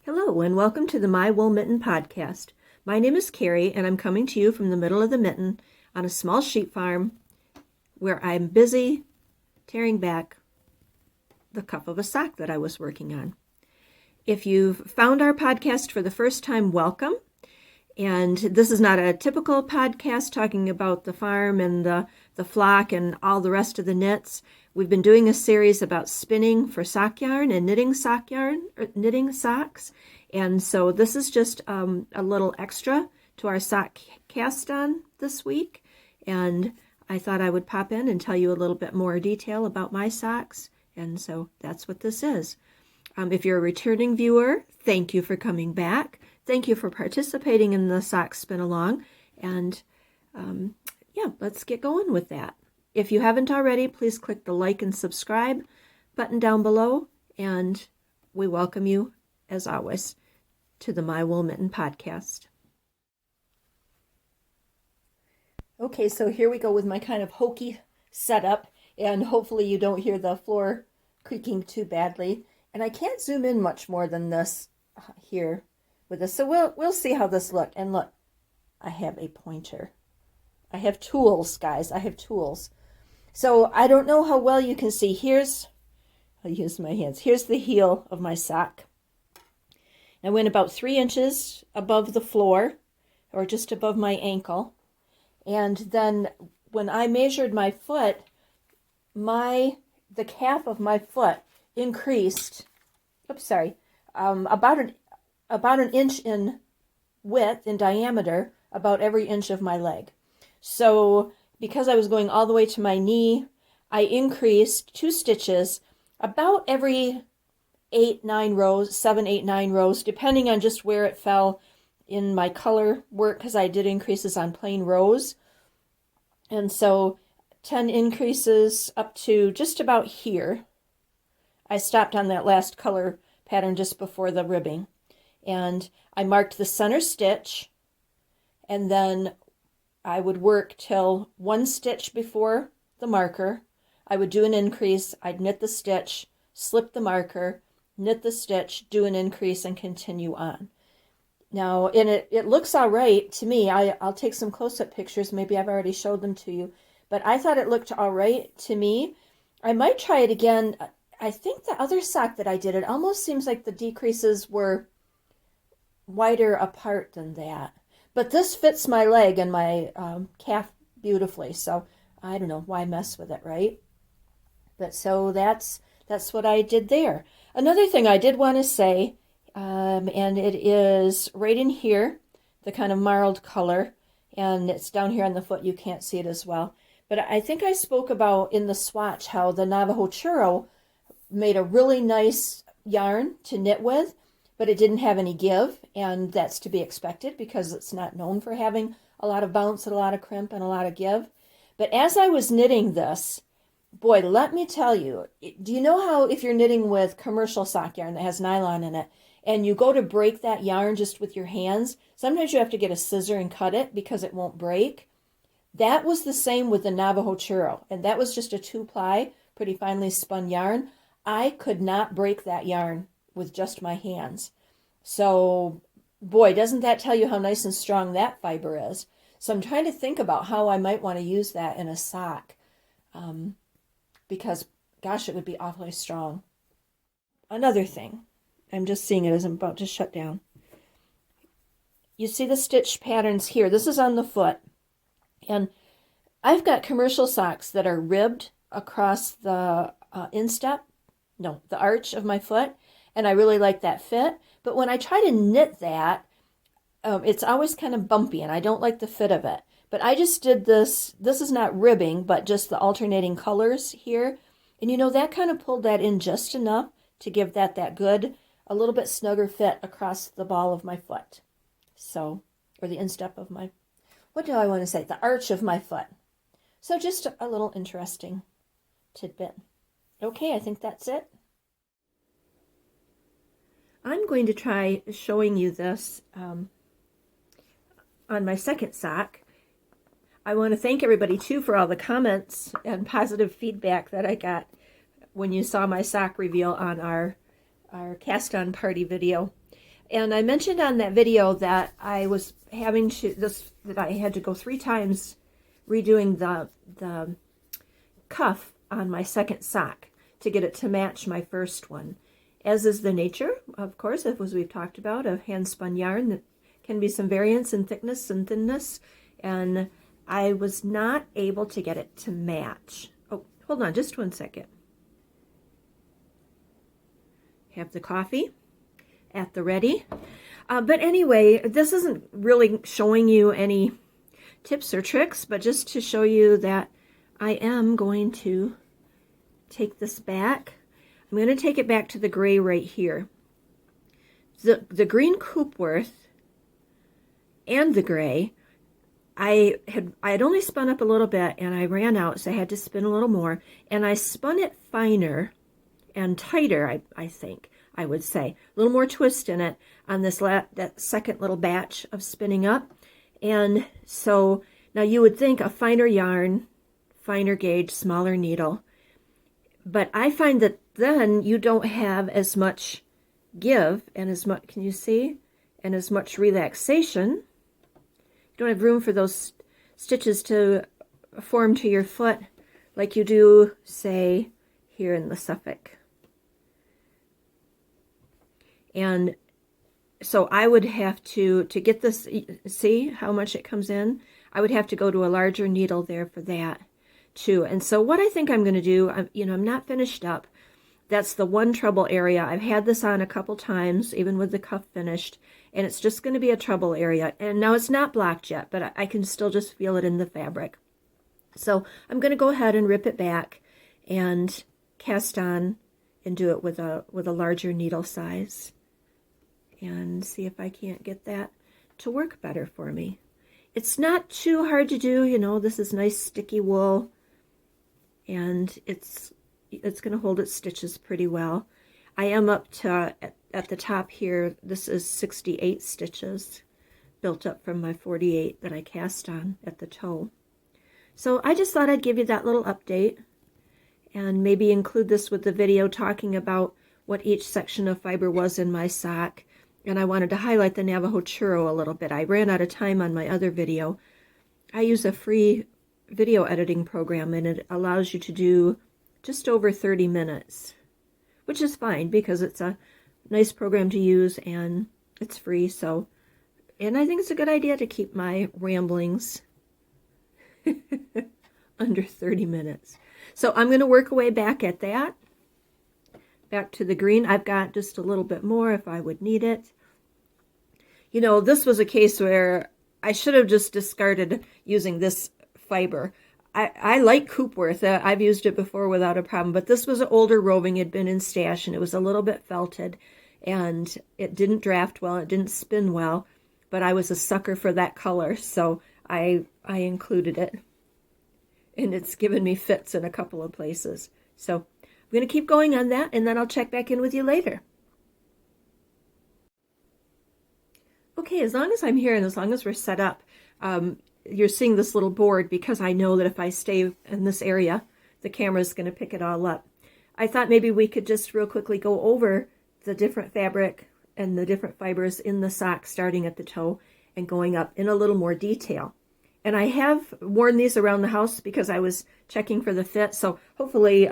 Hello, and welcome to the My Wool Mitten podcast. My name is Carrie, and I'm coming to you from the middle of the mitten on a small sheep farm where I'm busy tearing back the cuff of a sock that I was working on. If you've found our podcast for the first time, welcome. And this is not a typical podcast talking about the farm and the flock and all the rest of the knits. We've been doing a series about spinning for sock yarn and knitting sock yarn, or knitting socks. And so this is just a little extra to our sock cast on this week. And I thought I would pop in and tell you a little bit more detail about my socks. And so that's what this is. If you're a returning viewer, thank you for coming back. Thank you for participating in the sock spin along. And yeah, let's get going with that. If you haven't already, please click the like and subscribe button down below. And we welcome you, as always, to the My Wool Mitten podcast. Okay, so here we go with my kind of hokey setup. And hopefully you don't hear the floor creaking too badly. And I can't zoom in much more than this here with this. So we'll see how this looks. And look, I have a pointer. I have tools, guys. I have tools. So I don't know how well you can see. I'll use my hands. Here's the heel of my sock. I went about 3 inches above the floor, or just above my ankle. And then when I measured my foot, the calf of my foot increased, about an inch in width, in diameter, about every inch of my leg. So because I was going all the way to my knee, I increased 2 stitches about every 7, 8, 9 rows, depending on just where it fell in my color work, because I did increases on plain rows. And so 10 increases up to just about here. I stopped on that last color pattern just before the ribbing. And I marked the center stitch, and then I would work till 1 stitch before the marker. I would do an increase, I'd knit the stitch, slip the marker, knit the stitch, do an increase, and continue on. Now, and it looks all right to me. I'll take some close-up pictures. Maybe I've already showed them to you. But I thought it looked all right to me. I might try it again. I think the other sock that I did, it almost seems like the decreases were wider apart than that. But this fits my leg and my calf beautifully. So I don't know why mess with it, right? But so that's what I did there. Another thing I did want to say, and it is right in here, the kind of marled color, and it's down here on the foot. You can't see it as well. But I think I spoke about in the swatch how the Navajo churro made a really nice yarn to knit with, but it didn't have any give, and that's to be expected because it's not known for having a lot of bounce and a lot of crimp and a lot of give. But as I was knitting this, boy, let me tell you, do you know how if you're knitting with commercial sock yarn that has nylon in it, and you go to break that yarn just with your hands, sometimes you have to get a scissor and cut it because it won't break? That was the same with the Navajo churro, and that was just a 2-ply, pretty finely spun yarn. I could not break that yarn with just my hands. So, boy, doesn't that tell you how nice and strong that fiber is? So I'm trying to think about how I might want to use that in a sock, because, gosh, it would be awfully strong. Another thing, I'm just seeing it as I'm about to shut down. You see the stitch patterns here. This is on the foot. And I've got commercial socks that are ribbed across the the arch of my foot, and I really like that fit. But when I try to knit that, it's always kind of bumpy, and I don't like the fit of it. But I just did this. This is not ribbing, but just the alternating colors here. And you know, that kind of pulled that in just enough to give that good, a little bit snugger fit across the ball of my foot. So, or the instep of my, what do I want to say? The arch of my foot. So just a little interesting tidbit. Okay, I think that's it. I'm going to try showing you this on my second sock. I want to thank everybody, too, for all the comments and positive feedback that I got when you saw my sock reveal on our cast-on party video. And I mentioned on that video that I was having that I had to go 3 times redoing the cuff on my second sock to get it to match my first one. As is the nature, of course, as we've talked about, of hand spun yarn. That can be some variance in thickness and thinness, and I was not able to get it to match. Oh, hold on just 1 second. Have the coffee at the ready. But anyway, this isn't really showing you any tips or tricks, but just to show you that I am going to take this back. I'm going to take it back to the gray right here. The green Coopworth and the gray, I had only spun up a little bit and I ran out, so I had to spin a little more, and I spun it finer and tighter, I think I would say. A little more twist in it on this that second little batch of spinning up. And so now you would think a finer yarn, finer gauge, smaller needle, but I find that then you don't have as much give and as much, can you see, and as much relaxation. You don't have room for those stitches to form to your foot like you do, say, here in the Suffolk. And so I would have to get this, see how much it comes in? I would have to go to a larger needle there for that too. And so what I think I'm going to do, I'm not finished up. That's the one trouble area. I've had this on a couple times, even with the cuff finished, and it's just going to be a trouble area. And now it's not blocked yet, but I can still just feel it in the fabric. So I'm going to go ahead and rip it back and cast on and do it with a larger needle size and see if I can't get that to work better for me. It's not too hard to do, this is nice sticky wool, and it's going to hold its stitches pretty well. I am up to, at the top here, this is 68 stitches built up from my 48 that I cast on at the toe. So I just thought I'd give you that little update and maybe include this with the video talking about what each section of fiber was in my sock. And I wanted to highlight the Navajo churro a little bit. I ran out of time on my other video. I use a free video editing program, and it allows you to do just over 30 minutes, which is fine because it's a nice program to use and it's free. So, and I think it's a good idea to keep my ramblings under 30 minutes. So I'm going to work away back at that. Back to the green. I've got just a little bit more if I would need it. This was a case where I should have just discarded using this fiber. I like Coopworth. I've used it before without a problem, but this was an older roving. It had been in stash, and it was a little bit felted, and it didn't draft well. It didn't spin well, but I was a sucker for that color, so I included it, and it's given me fits in a couple of places. So I'm going to keep going on that, and then I'll check back in with you later. Okay, as long as I'm here and as long as we're set up, you're seeing this little board because I know that if I stay in this area, the camera's going to pick it all up. I thought maybe we could just real quickly go over the different fabric and the different fibers in the sock, starting at the toe and going up in a little more detail. And I have worn these around the house because I was checking for the fit, so hopefully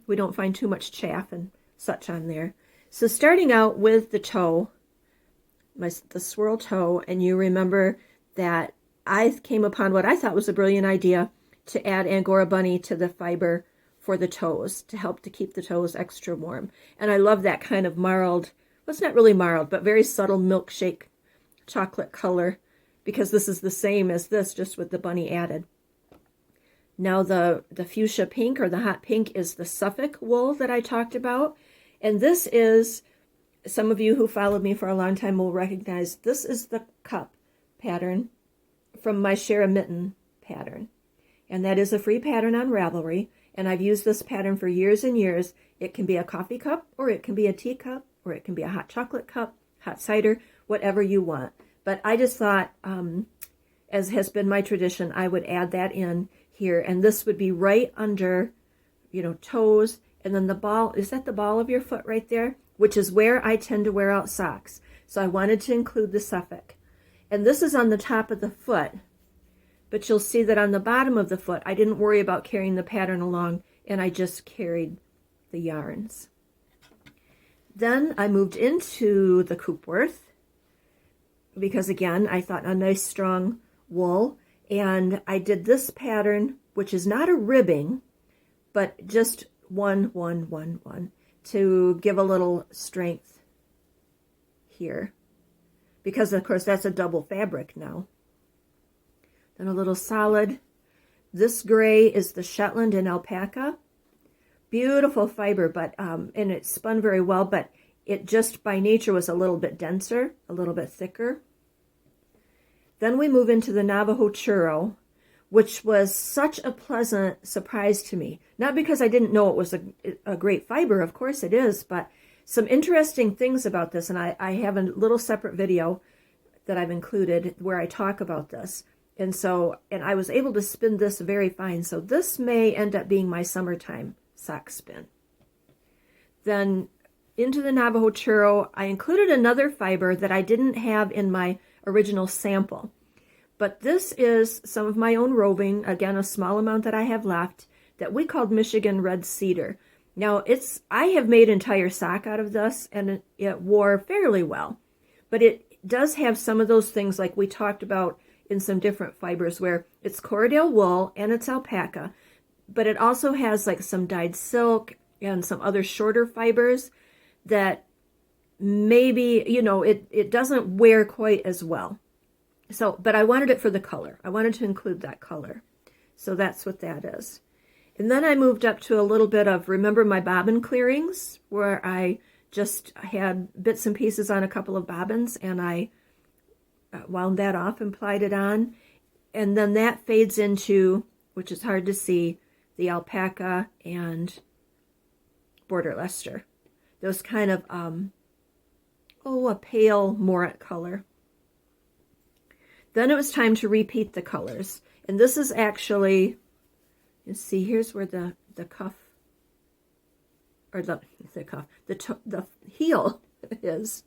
we don't find too much chaff and such on there. So starting out with the toe, the swirl toe, and you remember that I came upon what I thought was a brilliant idea to add Angora Bunny to the fiber for the toes to help to keep the toes extra warm. And I love that kind of marled, well, it's not really marled, but very subtle milkshake chocolate color, because this is the same as this, just with the bunny added. Now the fuchsia pink, or the hot pink, is the Suffolk wool that I talked about. And this is, some of you who followed me for a long time will recognize, this is the cup pattern from my Share a Mitten pattern. And that is a free pattern on Ravelry. And I've used this pattern for years and years. It can be a coffee cup, or it can be a tea cup, or it can be a hot chocolate cup, hot cider, whatever you want. But I just thought, as has been my tradition, I would add that in here. And this would be right under, toes. And then the ball, is that the ball of your foot right there? Which is where I tend to wear out socks. So I wanted to include the Suffolk. And this is on the top of the foot, but you'll see that on the bottom of the foot, I didn't worry about carrying the pattern along, and I just carried the yarns. Then I moved into the Coopworth, because again, I thought a nice strong wool, and I did this pattern, which is not a ribbing, but just 1, 1, 1, 1, to give a little strength here, because of course that's a double fabric now. Then a little solid. This gray is the Shetland and alpaca. Beautiful fiber, but and it spun very well, but it just by nature was a little bit denser, a little bit thicker. Then we move into the Navajo churro, which was such a pleasant surprise to me. Not because I didn't know it was a great fiber, of course it is, but some interesting things about this, and I have a little separate video that I've included where I talk about this. And I was able to spin this very fine, so this may end up being my summertime sock spin. Then into the Navajo churro, I included another fiber that I didn't have in my original sample. But this is some of my own roving, again, a small amount that I have left, that we called Michigan Red Cedar. Now, I have made entire sock out of this, and it wore fairly well. But it does have some of those things like we talked about in some different fibers, where it's Corriedale wool and it's alpaca, but it also has like some dyed silk and some other shorter fibers that maybe, it doesn't wear quite as well. So, but I wanted it for the color. I wanted to include that color. So that's what that is. And then I moved up to a little bit of, remember my bobbin clearings, where I just had bits and pieces on a couple of bobbins, and I wound that off and plied it on. And then that fades into, which is hard to see, the alpaca and border Leicester. Those kind of, a pale Morat color. Then it was time to repeat the colors. And this is actually, you see, here's where the cuff, or the heel is.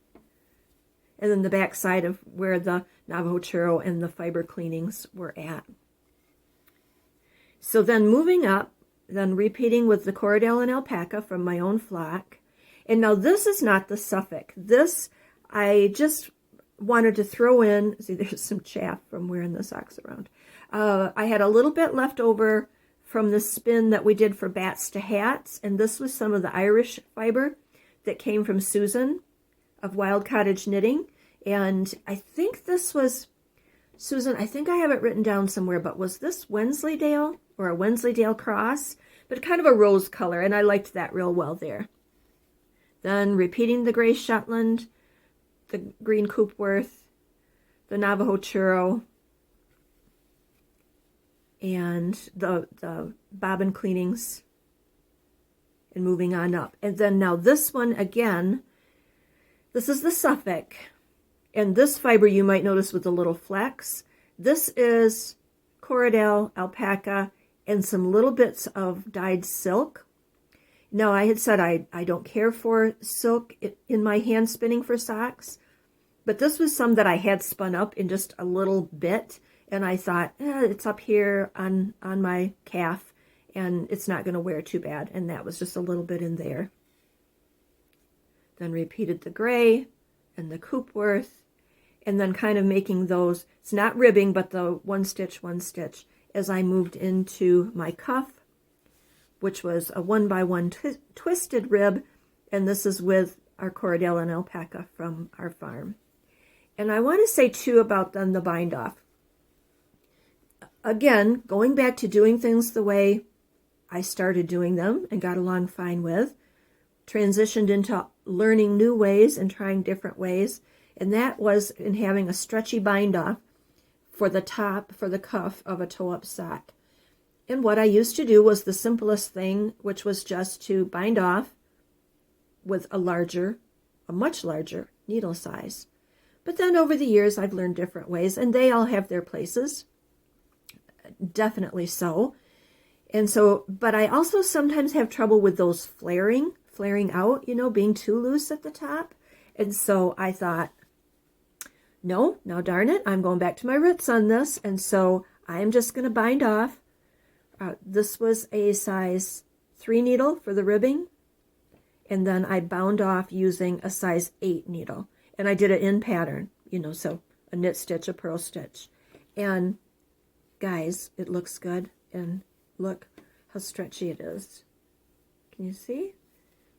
And then the back side of where the Navajo churro and the fiber cleanings were at. So then moving up, then repeating with the Corriedale and alpaca from my own flock. And now this is not the Suffolk. This, I just wanted to throw in, see there's some chaff from wearing the socks around. I had a little bit left over from the spin that we did for bats to hats, and this was some of the Irish fiber that came from Susan of Wild Cottage Knitting. And I think this was, Susan, I think I have it written down somewhere, but was this Wensleydale or a Wensleydale cross? But kind of a rose color, and I liked that real well there. Then repeating the gray Shetland, the green Coopworth, the Navajo churro, and the bobbin cleanings, and moving on up. And then now this one again, this is the Suffolk, and this fiber you might notice with the little flecks. This is Corriedale, alpaca, and some little bits of dyed silk. Now, I had said I don't care for silk in my hand spinning for socks, but this was some that I had spun up in just a little bit, and I thought, it's up here on my calf, and it's not going to wear too bad, and that was just a little bit in there. Then repeated the gray and the Coopworth, and then kind of making those, it's not ribbing, but the one stitch, as I moved into my cuff, which was a 1x1 twisted rib, and this is with our Corriedale and alpaca from our farm. And I want to say too about then the bind off. Again, going back to doing things the way I started doing them and got along fine with, transitioned into learning new ways and trying different ways, and that was in having a stretchy bind off for the top, for the cuff of a toe-up sock. And what I used to do was the simplest thing, which was just to bind off with a much larger needle size. But then over the years, I've learned different ways, and they all have their places. Definitely so. And so, but I also sometimes have trouble with those flaring out, being too loose at the top. And so I thought, no, now darn it, I'm going back to my roots on this. And so I'm just going to bind off. This was a size 3 needle for the ribbing. And then I bound off using a size 8 needle. And I did it in pattern, you know, so a knit stitch, a purl stitch. And guys, it looks good. And look how stretchy it is. Can you see?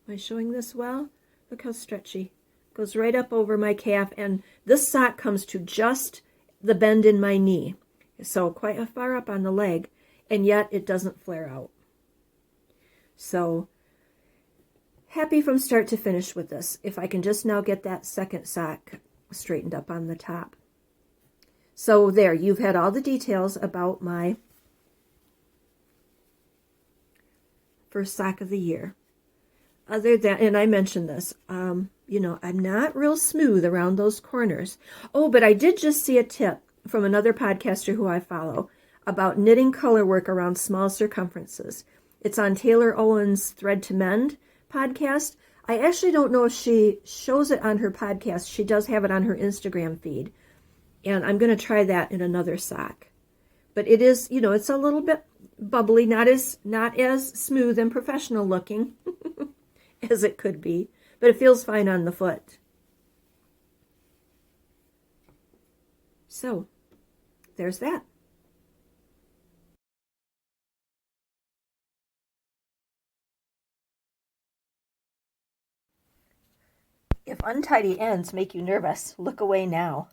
Am I showing this well? Look how stretchy. Goes right up over my calf. And this sock comes to just the bend in my knee. So quite far up on the leg. And yet it doesn't flare out. So happy from start to finish with this. If I can just now get that second sock straightened up on the top. So there, you've had all the details about my first sock of the year. Other than, and I mentioned this, you know, I'm not real smooth around those corners. Oh, but I did just see a tip from another podcaster who I follow about knitting color work around small circumferences. It's on Taylor Owen's Thread to Mend podcast. I actually don't know if she shows it on her podcast. She does have it on her Instagram feed. And I'm going to try that in another sock. But it is, you know, it's a little bit bubbly, not as smooth and professional looking as it could be, but it feels fine on the foot. So, there's that. If untidy ends make you nervous, look away now.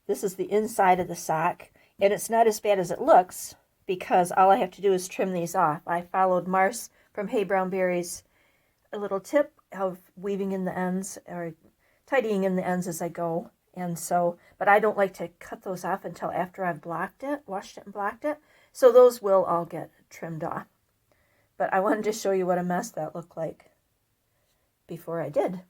This is the inside of the sock, and it's not as bad as it looks because all I have to do is trim these off. I followed Mars from Hey Brown Berries, a little tip of weaving in the ends or tidying in the ends as I go. And so, but I don't like to cut those off until after I've blocked it, washed it and blocked it. So those will all get trimmed off. But I wanted to show you what a mess that looked like before I did.